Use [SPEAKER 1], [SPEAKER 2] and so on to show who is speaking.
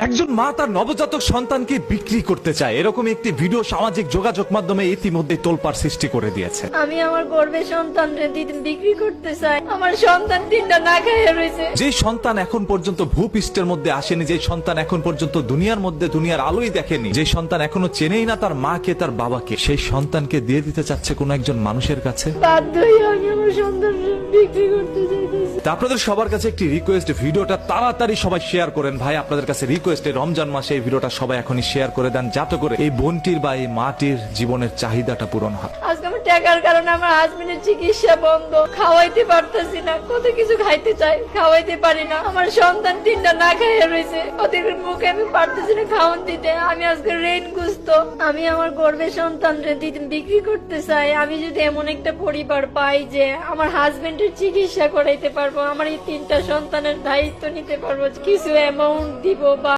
[SPEAKER 1] একজন মা তার নবজাতক সন্তানকে বিক্রি করতে চায়, এরকম একটি ভিডিও সামাজিক যোগাযোগ মাধ্যমে ইতিমধ্যে তোলপাড় সৃষ্টি করে দিয়েছে।
[SPEAKER 2] আমি আমার গর্ভের সন্তান বিক্রি করতে চাই। আমার সন্তান 3টা না খাইয়া রয়েছে।
[SPEAKER 1] যে সন্তান এখন পর্যন্ত ভূপৃষ্ঠের মধ্যে আসেনি, যে সন্তান এখন পর্যন্ত দুনিয়ার মধ্যে দুনিয়ার আলোই দেখেনি, যে সন্তান এখনো চেনেই না তার মাকে তার বাবাকে, সেই সন্তানকে দিয়ে দিতে চাচ্ছে কোন একজন মানুষের কাছে।
[SPEAKER 2] বাধ্য হয়ে আমি আমার সন্তান বিক্রি করতে চাইতেছি।
[SPEAKER 1] তা আপনাদের সবার কাছে একটি রিকোয়েস্ট, ভিডিওটা তাড়াতাড়ি সবাই শেয়ার করেন ভাই। আপনাদের কাছে রিকোয়েস্ট, রমজান মাসে এই ভিডিওটা সবাই এখনই শেয়ার করে দেন, যাতে করে এই বোনটির বা এই মাটির জীবনের চাহিদাটা পূরণ হয়।
[SPEAKER 2] আজকে আমার টাকার কারণে আমার হাজবেন্ডের চিকিৎসা বন্ধ, খাওয়াইতে পারতেছি না। কত কিছু খাইতে চাই, খাওয়াইতে পারি না। আমার সন্তান 3টা না খাইয়া রয়েছে, ওদের মুখে আমি পারতেছি না খাওয়ান দিতে। আমি আজকে ঋণগ্রস্ত। আমি আমার গর্ভের সন্তান বিক্রি করতে চাই। আমি যদি এমন একটা পরিবার পাই যে আমার হাজবেন্ডের চিকিৎসা করাইতে পারবো, আমার এই 3টা সন্তানের দায়িত্ব নিতে পারবো, কিছু অ্যামাউন্ট দিব বা